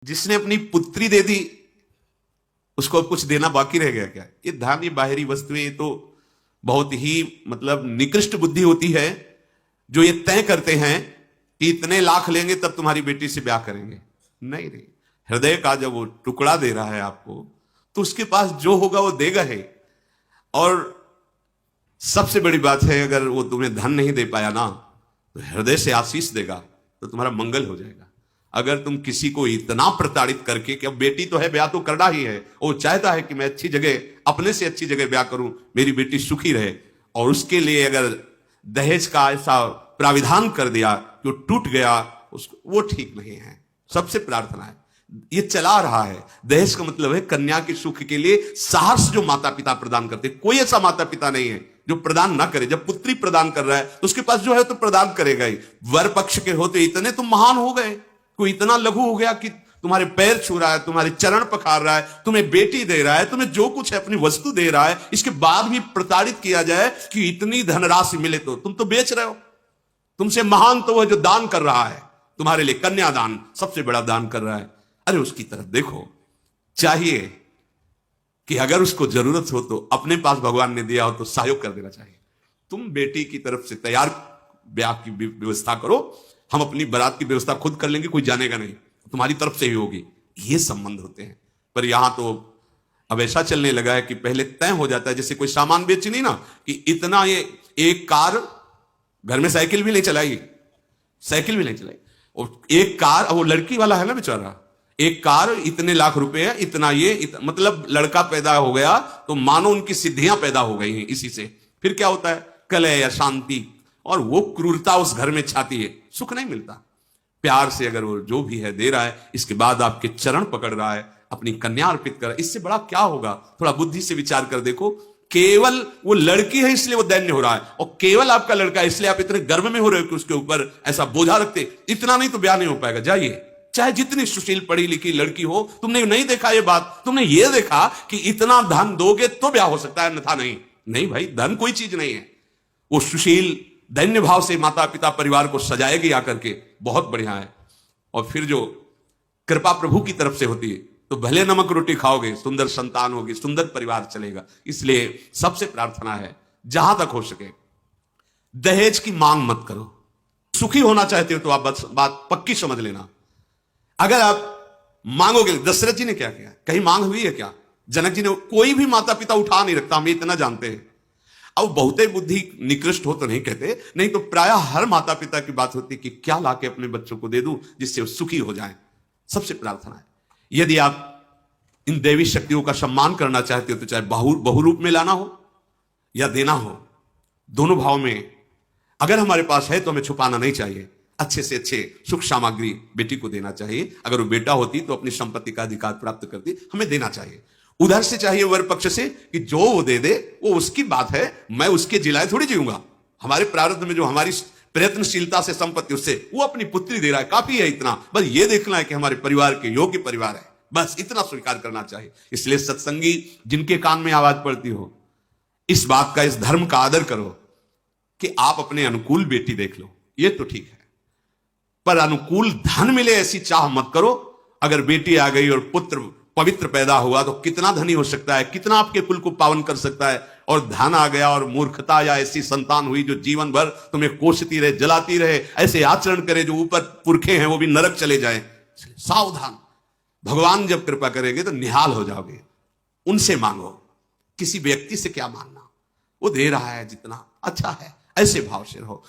जिसने अपनी पुत्री दे दी उसको अब कुछ देना बाकी रह गया क्या? ये धन, ये बाहरी वस्तुएं, ये तो बहुत ही मतलब निकृष्ट बुद्धि होती है जो ये तय करते हैं कि इतने लाख लेंगे तब तुम्हारी बेटी से ब्याह करेंगे। नहीं नहीं, हृदय का जब वो टुकड़ा दे रहा है आपको तो उसके पास जो होगा वो देगा है। और सबसे बड़ी बात है, अगर वो तुम्हें धन नहीं दे पाया ना तो हृदय से आशीष देगा तो तुम्हारा मंगल हो जाएगा। अगर तुम किसी को इतना प्रताड़ित करके कि अब बेटी तो है, ब्याह तो करना ही है, वो चाहता है कि मैं अच्छी जगह, अपने से अच्छी जगह ब्याह करूं, मेरी बेटी सुखी रहे, और उसके लिए अगर दहेज का ऐसा प्राविधान कर दिया कि वो टूट गया, उसको वो ठीक नहीं है। सबसे प्रार्थना है, ये चला रहा है। दहेज का मतलब है कन्या के सुख के लिए साहस जो माता पिता प्रदान करते। कोई ऐसा माता पिता नहीं है जो प्रदान ना करे। जब पुत्री प्रदान कर रहा है तो उसके पास जो है तो प्रदान करेगा ही। वर पक्ष के होते इतने तुम महान हो गए, कोई इतना लघु हो गया कि तुम्हारे पैर छू रहा है, तुम्हारे चरण पखार रहा है, तुम्हें बेटी दे रहा है, तुम्हें जो कुछ है अपनी वस्तु दे रहा है, इसके बाद भी प्रताड़ित किया जाए कि इतनी धनराशि मिले तो तुम तो बेच रहे हो। तुमसे महान तो वह जो दान कर रहा है, तुम्हारे लिए कन्यादान सबसे बड़ा दान कर रहा है। अरे उसकी तरफ देखो। चाहिए कि अगर उसको जरूरत हो तो अपने पास भगवान ने दिया हो तो सहयोग कर देना चाहिए। तुम बेटी की तरफ से तैयार ब्याह की व्यवस्था करो, हम अपनी बारात की व्यवस्था खुद कर लेंगे, कोई जानेगा नहीं, तुम्हारी तरफ से ही होगी। ये संबंध होते हैं। पर यहां तो अब ऐसा चलने लगा है कि पहले तय हो जाता है, जैसे कोई सामान बेची नहीं ना, कि इतना, ये एक कार, घर में साइकिल भी नहीं चलाई, साइकिल भी नहीं चलाई, और एक कार, वो लड़की वाला है ना बेचारा, एक कार इतने लाख रुपए है, इतना ये मतलब लड़का पैदा हो गया तो मानो उनकी सिद्धियां पैदा हो गई हैं इसी से। फिर क्या होता है? कलह या शांति, और वो क्रूरता उस घर में छाती है, सुख नहीं मिलता। प्यार से अगर वो जो भी है दे रहा है, इसके बाद आपके चरण पकड़ रहा है, अपनी कन्या अर्पित कर रहा है, इससे बड़ा क्या होगा? थोड़ा बुद्धि से विचार कर देखो। केवल वो लड़की है इसलिए वो दैन्य हो रहा है, और केवल आपका लड़का है इसलिए आप इतने गर्व में हो रहे हो कि उसके ऊपर ऐसा बोझा रखते। इतना नहीं तो ब्याह नहीं हो पाएगा। जाइए, चाहे जितनी सुशील पढ़ी लिखी लड़की हो, तुमने नहीं देखा ये बात, तुमने ये देखा कि इतना धन दोगे तो ब्याह हो सकता है, अन्यथा नहीं। नहीं भाई, धन कोई चीज नहीं है। वो सुशील दैन्य भाव से माता पिता परिवार को सजाएगी आकर के, बहुत बढ़िया है। और फिर जो कृपा प्रभु की तरफ से होती है तो भले नमक रोटी खाओगे, सुंदर संतान होगी, सुंदर परिवार चलेगा। इसलिए सबसे प्रार्थना है, जहां तक हो सके दहेज की मांग मत करो। सुखी होना चाहते हो तो आप बात पक्की समझ लेना। अगर आप मांगोगे, दशरथ जी ने क्या किया? कहीं मांग हुई है क्या? जनक जी ने, कोई भी माता पिता उठा नहीं रखता, हम इतना जानते हैं। अब बहुते बुद्धि निकृष्ट हो तो नहीं कहते, नहीं तो प्रायः हर माता पिता की बात होती कि क्या लाके अपने बच्चों को दे दूं जिससे वो सुखी हो जाएं। सबसे प्रार्थना है, यदि आप इन देवी शक्तियों का सम्मान करना चाहते हो तो चाहे बहुरूप में लाना हो या देना हो, दोनों भाव में अगर हमारे पास है तो हमें छुपाना नहीं चाहिए। अच्छे से अच्छे सुख सामग्री बेटी को देना चाहिए। अगर वो बेटा होती तो अपनी संपत्ति का अधिकार प्राप्त करती, हमें देना चाहिए। उधर से चाहिए वर पक्ष से कि जो वो दे दे वो उसकी बात है, मैं उसके जिलाए थोड़ी जीऊंगा। हमारे प्रारब्ध में जो हमारी प्रयत्नशीलता से संपत्ति, उससे वो अपनी पुत्री दे रहा है, काफी है इतना। बस ये देखना है कि हमारे परिवार के योग्य परिवार है, बस इतना स्वीकार करना चाहिए। इसलिए सत्संगी जिनके कान में आवाज पड़ती हो, इस बात का, इस धर्म का आदर करो कि आप अपने अनुकूल बेटी देख लो, ये तो ठीक है, पर अनुकूल धन मिले ऐसी चाह मत करो। अगर बेटी आ गई और पुत्र पवित्र पैदा हुआ तो कितना धनी हो सकता है, कितना आपके कुल को पावन कर सकता है। और धन आ गया और मूर्खता या ऐसी संतान हुई जो जीवन भर तुम्हें कोसती रहे, जलाती रहे, ऐसे आचरण करे जो ऊपर पुरखे हैं वो भी नरक चले जाएं। सावधान, भगवान जब कृपा करेंगे तो निहाल हो जाओगे। उनसे मांगो, किसी व्यक्ति से क्या मांगना, वो दे रहा है जितना अच्छा है, ऐसे भाव से रहो।